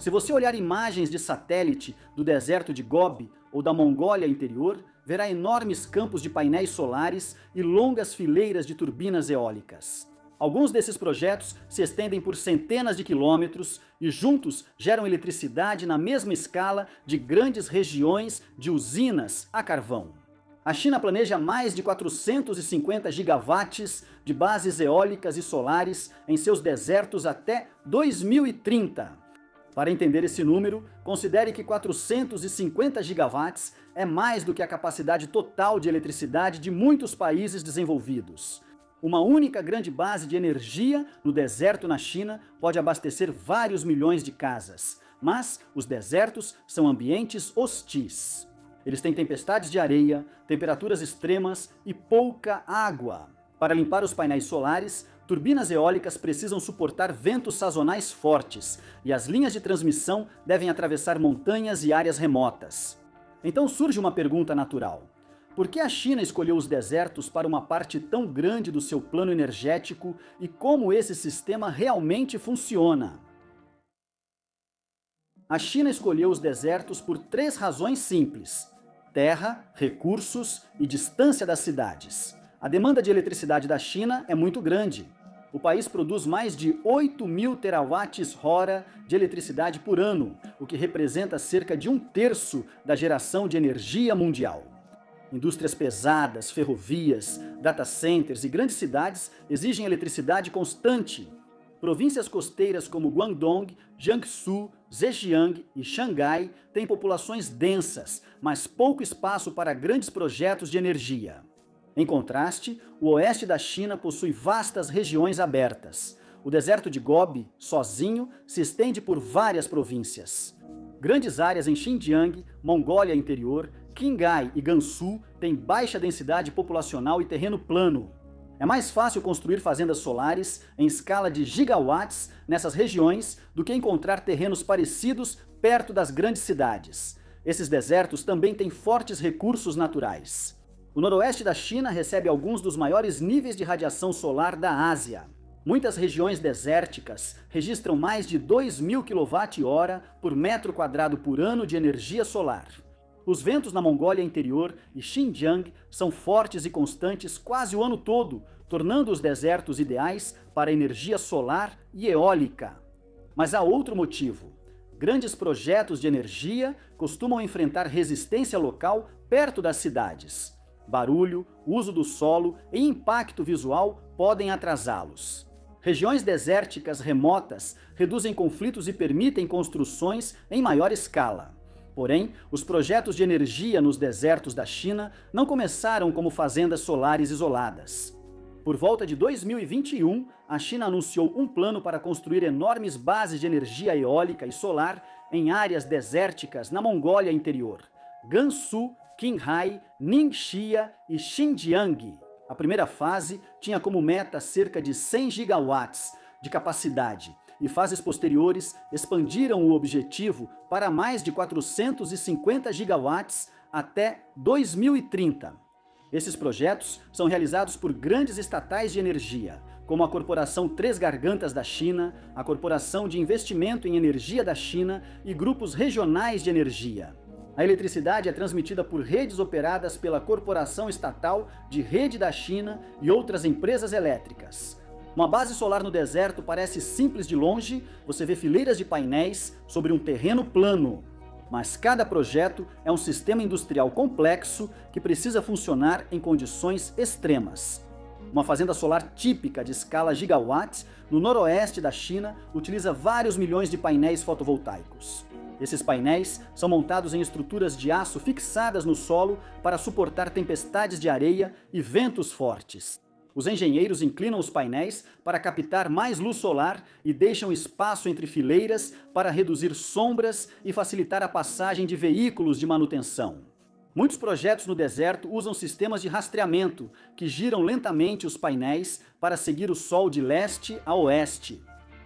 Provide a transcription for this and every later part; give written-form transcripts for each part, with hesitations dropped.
Se você olhar imagens de satélite do deserto de Gobi ou da Mongólia interior, verá enormes campos de painéis solares e longas fileiras de turbinas eólicas. Alguns desses projetos se estendem por centenas de quilômetros e juntos geram eletricidade na mesma escala de grandes regiões de usinas a carvão. A China planeja mais de 450 gigawatts de bases eólicas e solares em seus desertos até 2030. Para entender esse número, considere que 450 gigawatts é mais do que a capacidade total de eletricidade de muitos países desenvolvidos. Uma única grande base de energia no deserto na China pode abastecer vários milhões de casas, mas os desertos são ambientes hostis. Eles têm tempestades de areia, temperaturas extremas e pouca água. Para limpar os painéis solares, turbinas eólicas precisam suportar ventos sazonais fortes e as linhas de transmissão devem atravessar montanhas e áreas remotas. Então surge uma pergunta natural. Por que a China escolheu os desertos para uma parte tão grande do seu plano energético e como esse sistema realmente funciona? A China escolheu os desertos por 3 razões simples: terra, recursos e distância das cidades. A demanda de eletricidade da China é muito grande. O país produz mais de 8.000 terawatts-hora de eletricidade por ano, o que representa cerca de 1/3 da geração de energia mundial. Indústrias pesadas, ferrovias, data centers e grandes cidades exigem eletricidade constante. Províncias costeiras como Guangdong, Jiangsu, Zhejiang e Xangai têm populações densas, mas pouco espaço para grandes projetos de energia. Em contraste, o oeste da China possui vastas regiões abertas. O deserto de Gobi, sozinho, se estende por várias províncias. Grandes áreas em Xinjiang, Mongólia Interior, Qinghai e Gansu têm baixa densidade populacional e terreno plano. É mais fácil construir fazendas solares em escala de gigawatts nessas regiões do que encontrar terrenos parecidos perto das grandes cidades. Esses desertos também têm fortes recursos naturais. O noroeste da China recebe alguns dos maiores níveis de radiação solar da Ásia. Muitas regiões desérticas registram mais de 2.000 kWh por metro quadrado por ano de energia solar. Os ventos na Mongólia Interior e Xinjiang são fortes e constantes quase o ano todo, tornando os desertos ideais para energia solar e eólica. Mas há outro motivo. Grandes projetos de energia costumam enfrentar resistência local perto das cidades. Barulho, uso do solo e impacto visual podem atrasá-los. Regiões desérticas remotas reduzem conflitos e permitem construções em maior escala. Porém, os projetos de energia nos desertos da China não começaram como fazendas solares isoladas. Por volta de 2021, a China anunciou um plano para construir enormes bases de energia eólica e solar em áreas desérticas na Mongólia Interior, Gansu, Qinghai, Ningxia e Xinjiang. A primeira fase tinha como meta cerca de 100 gigawatts de capacidade, e fases posteriores expandiram o objetivo para mais de 450 gigawatts até 2030. Esses projetos são realizados por grandes estatais de energia, como a Corporação Três Gargantas da China, a Corporação de Investimento em Energia da China e grupos regionais de energia. A eletricidade é transmitida por redes operadas pela Corporação Estatal de Rede da China e outras empresas elétricas. Uma base solar no deserto parece simples de longe, você vê fileiras de painéis sobre um terreno plano. Mas cada projeto é um sistema industrial complexo que precisa funcionar em condições extremas. Uma fazenda solar típica de escala gigawatts no noroeste da China utiliza vários milhões de painéis fotovoltaicos. Esses painéis são montados em estruturas de aço fixadas no solo para suportar tempestades de areia e ventos fortes. Os engenheiros inclinam os painéis para captar mais luz solar e deixam espaço entre fileiras para reduzir sombras e facilitar a passagem de veículos de manutenção. Muitos projetos no deserto usam sistemas de rastreamento que giram lentamente os painéis para seguir o sol de leste a oeste.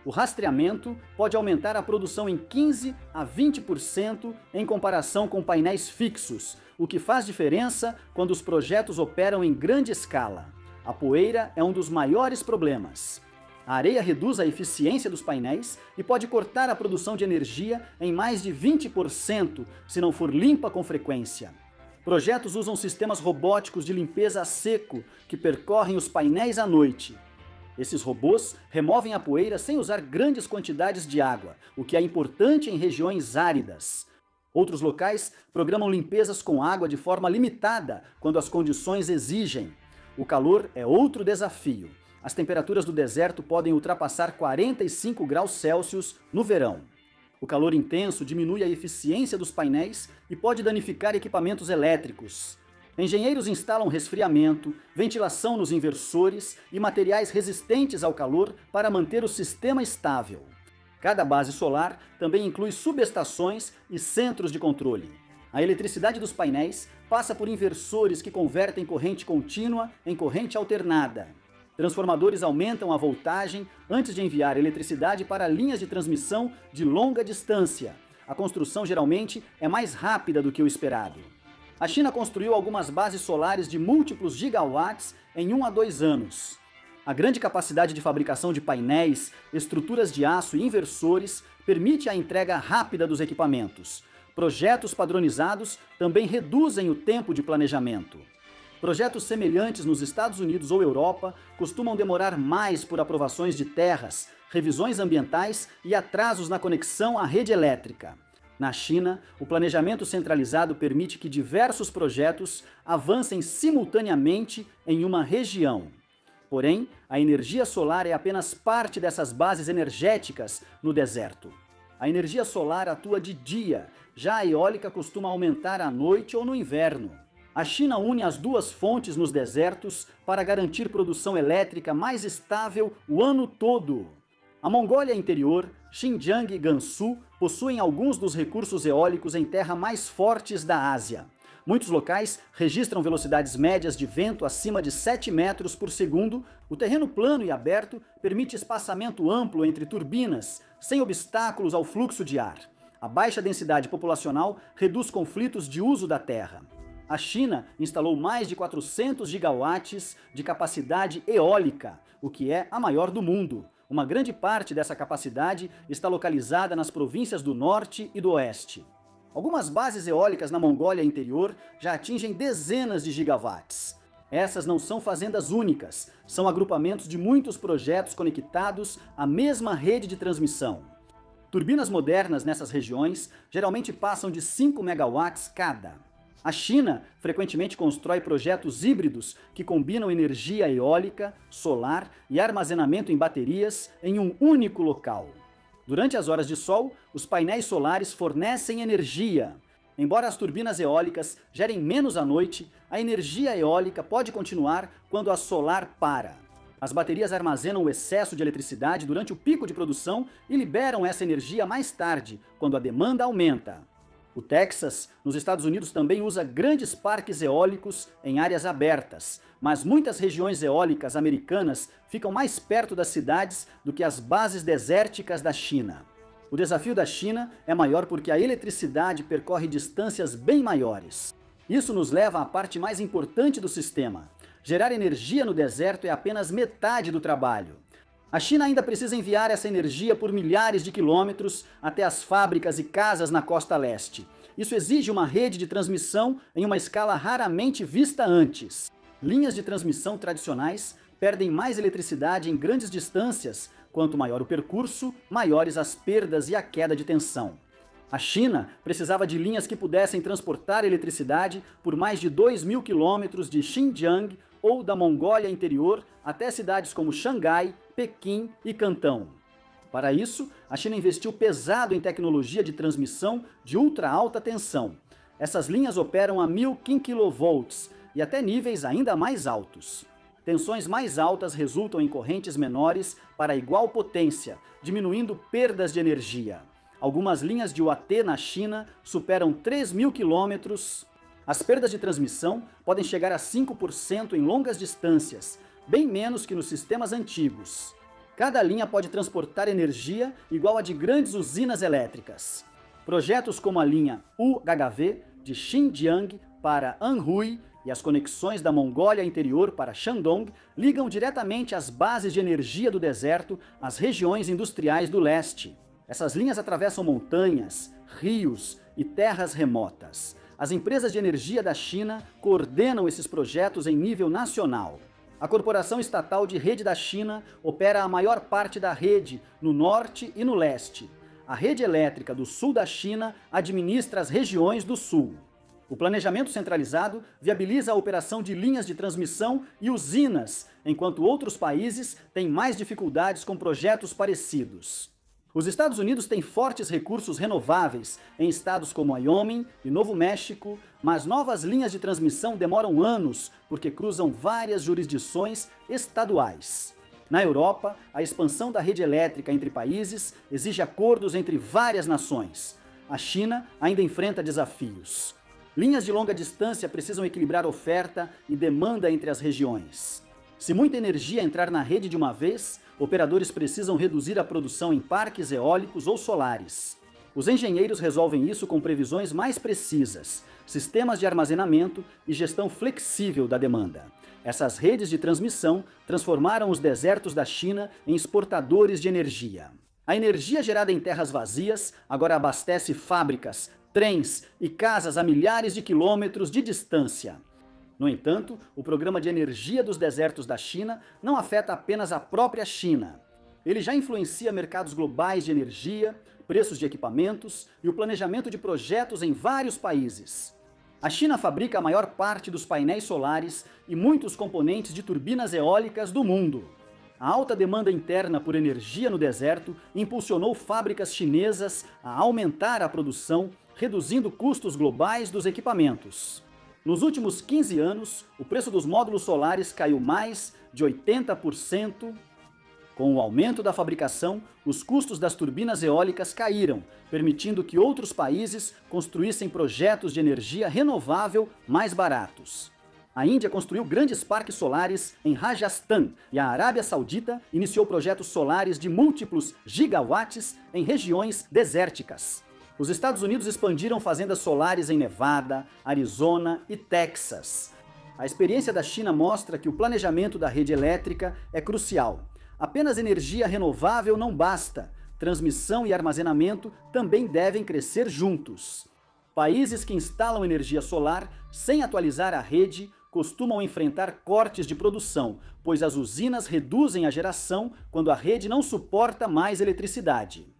O rastreamento pode aumentar a produção em 15 a 20% em comparação com painéis fixos, o que faz diferença quando os projetos operam em grande escala. A poeira é um dos maiores problemas. A areia reduz a eficiência dos painéis e pode cortar a produção de energia em mais de 20% se não for limpa com frequência. Projetos usam sistemas robóticos de limpeza a seco que percorrem os painéis à noite. Esses robôs removem a poeira sem usar grandes quantidades de água, o que é importante em regiões áridas. Outros locais programam limpezas com água de forma limitada quando as condições exigem. O calor é outro desafio. As temperaturas do deserto podem ultrapassar 45 graus Celsius no verão. O calor intenso diminui a eficiência dos painéis e pode danificar equipamentos elétricos. Engenheiros instalam resfriamento, ventilação nos inversores e materiais resistentes ao calor para manter o sistema estável. Cada base solar também inclui subestações e centros de controle. A eletricidade dos painéis passa por inversores que convertem corrente contínua em corrente alternada. Transformadores aumentam a voltagem antes de enviar eletricidade para linhas de transmissão de longa distância. A construção geralmente é mais rápida do que o esperado. A China construiu algumas bases solares de múltiplos gigawatts em 1 a 2 anos. A grande capacidade de fabricação de painéis, estruturas de aço e inversores permite a entrega rápida dos equipamentos. Projetos padronizados também reduzem o tempo de planejamento. Projetos semelhantes nos Estados Unidos ou Europa costumam demorar mais por aprovações de terras, revisões ambientais e atrasos na conexão à rede elétrica. Na China, o planejamento centralizado permite que diversos projetos avancem simultaneamente em uma região. Porém, a energia solar é apenas parte dessas bases energéticas no deserto. A energia solar atua de dia, já a eólica costuma aumentar à noite ou no inverno. A China une as duas fontes nos desertos para garantir produção elétrica mais estável o ano todo. A Mongólia Interior, Xinjiang e Gansu possuem alguns dos recursos eólicos em terra mais fortes da Ásia. Muitos locais registram velocidades médias de vento acima de 7 metros por segundo. O terreno plano e aberto permite espaçamento amplo entre turbinas, sem obstáculos ao fluxo de ar. A baixa densidade populacional reduz conflitos de uso da terra. A China instalou mais de 400 gigawatts de capacidade eólica, o que é a maior do mundo. Uma grande parte dessa capacidade está localizada nas províncias do norte e do oeste. Algumas bases eólicas na Mongólia Interior já atingem dezenas de gigawatts. Essas não são fazendas únicas, são agrupamentos de muitos projetos conectados à mesma rede de transmissão. Turbinas modernas nessas regiões geralmente passam de 5 megawatts cada. A China frequentemente constrói projetos híbridos que combinam energia eólica, solar e armazenamento em baterias em um único local. Durante as horas de sol, os painéis solares fornecem energia. Embora as turbinas eólicas gerem menos à noite, a energia eólica pode continuar quando a solar para. As baterias armazenam o excesso de eletricidade durante o pico de produção e liberam essa energia mais tarde, quando a demanda aumenta. O Texas, nos Estados Unidos, também usa grandes parques eólicos em áreas abertas, mas muitas regiões eólicas americanas ficam mais perto das cidades do que as bases desérticas da China. O desafio da China é maior porque a eletricidade percorre distâncias bem maiores. Isso nos leva à parte mais importante do sistema. Gerar energia no deserto é apenas metade do trabalho. A China ainda precisa enviar essa energia por milhares de quilômetros até as fábricas e casas na costa leste. Isso exige uma rede de transmissão em uma escala raramente vista antes. Linhas de transmissão tradicionais perdem mais eletricidade em grandes distâncias. Quanto maior o percurso, maiores as perdas e a queda de tensão. A China precisava de linhas que pudessem transportar eletricidade por mais de 2.000 quilômetros de Xinjiang ou da Mongólia Interior até cidades como Xangai, Pequim e Cantão. Para isso, a China investiu pesado em tecnologia de transmissão de ultra alta tensão. Essas linhas operam a 1.000 kV e até níveis ainda mais altos. Tensões mais altas resultam em correntes menores para igual potência, diminuindo perdas de energia. Algumas linhas de UAT na China superam 3.000 quilômetros. As perdas de transmissão podem chegar a 5% em longas distâncias, bem menos que nos sistemas antigos. Cada linha pode transportar energia igual a de grandes usinas elétricas. Projetos como a linha UHV de Xinjiang para Anhui e as conexões da Mongólia interior para Shandong ligam diretamente as bases de energia do deserto às regiões industriais do leste. Essas linhas atravessam montanhas, rios e terras remotas. As empresas de energia da China coordenam esses projetos em nível nacional. A Corporação Estatal de Rede da China opera a maior parte da rede no norte e no leste. A rede elétrica do sul da China administra as regiões do sul. O planejamento centralizado viabiliza a operação de linhas de transmissão e usinas, enquanto outros países têm mais dificuldades com projetos parecidos. Os Estados Unidos têm fortes recursos renováveis em estados como Wyoming e Novo México, mas novas linhas de transmissão demoram anos porque cruzam várias jurisdições estaduais. Na Europa, a expansão da rede elétrica entre países exige acordos entre várias nações. A China ainda enfrenta desafios. Linhas de longa distância precisam equilibrar oferta e demanda entre as regiões. Se muita energia entrar na rede de uma vez, operadores precisam reduzir a produção em parques eólicos ou solares. Os engenheiros resolvem isso com previsões mais precisas, sistemas de armazenamento e gestão flexível da demanda. Essas redes de transmissão transformaram os desertos da China em exportadores de energia. A energia gerada em terras vazias agora abastece fábricas, trens e casas a milhares de quilômetros de distância. No entanto, o programa de energia dos desertos da China não afeta apenas a própria China. Ele já influencia mercados globais de energia, preços de equipamentos e o planejamento de projetos em vários países. A China fabrica a maior parte dos painéis solares e muitos componentes de turbinas eólicas do mundo. A alta demanda interna por energia no deserto impulsionou fábricas chinesas a aumentar a produção, reduzindo custos globais dos equipamentos. Nos últimos 15 anos, o preço dos módulos solares caiu mais de 80%. Com o aumento da fabricação, os custos das turbinas eólicas caíram, permitindo que outros países construíssem projetos de energia renovável mais baratos. A Índia construiu grandes parques solares em Rajasthan e a Arábia Saudita iniciou projetos solares de múltiplos gigawatts em regiões desérticas. Os Estados Unidos expandiram fazendas solares em Nevada, Arizona e Texas. A experiência da China mostra que o planejamento da rede elétrica é crucial. Apenas energia renovável não basta. Transmissão e armazenamento também devem crescer juntos. Países que instalam energia solar sem atualizar a rede costumam enfrentar cortes de produção, pois as usinas reduzem a geração quando a rede não suporta mais eletricidade.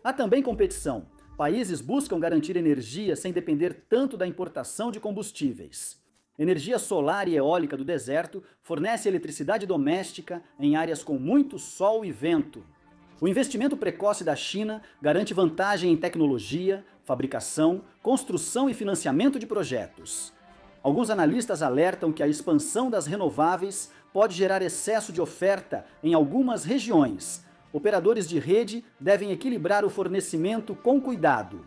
Há também competição. Países buscam garantir energia sem depender tanto da importação de combustíveis. Energia solar e eólica do deserto fornece eletricidade doméstica em áreas com muito sol e vento. O investimento precoce da China garante vantagem em tecnologia, fabricação, construção e financiamento de projetos. Alguns analistas alertam que a expansão das renováveis pode gerar excesso de oferta em algumas regiões. Operadores de rede devem equilibrar o fornecimento com cuidado.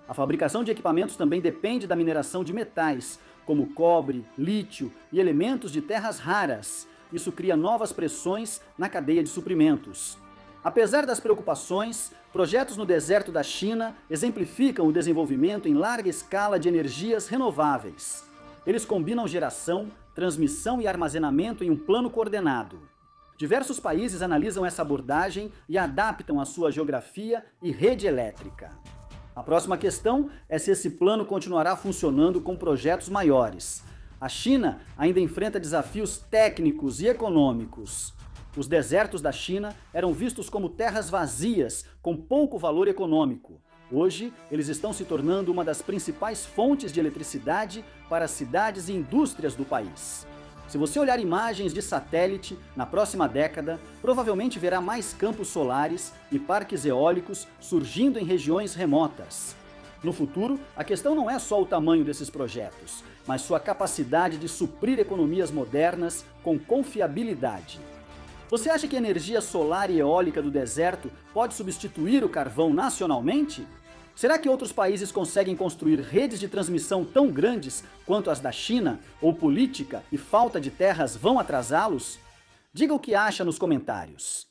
A fabricação de equipamentos também depende da mineração de metais, como cobre, lítio e elementos de terras raras. Isso cria novas pressões na cadeia de suprimentos. Apesar das preocupações, projetos no deserto da China exemplificam o desenvolvimento em larga escala de energias renováveis. Eles combinam geração, transmissão e armazenamento em um plano coordenado. Diversos países analisam essa abordagem e adaptam a sua geografia e rede elétrica. A próxima questão é se esse plano continuará funcionando com projetos maiores. A China ainda enfrenta desafios técnicos e econômicos. Os desertos da China eram vistos como terras vazias, com pouco valor econômico. Hoje, eles estão se tornando uma das principais fontes de eletricidade para cidades e indústrias do país. Se você olhar imagens de satélite, na próxima década, provavelmente verá mais campos solares e parques eólicos surgindo em regiões remotas. No futuro, a questão não é só o tamanho desses projetos, mas sua capacidade de suprir economias modernas com confiabilidade. Você acha que a energia solar e eólica do deserto pode substituir o carvão nacionalmente? Será que outros países conseguem construir redes de transmissão tão grandes quanto as da China, ou política e falta de terras vão atrasá-los? Diga o que acha nos comentários.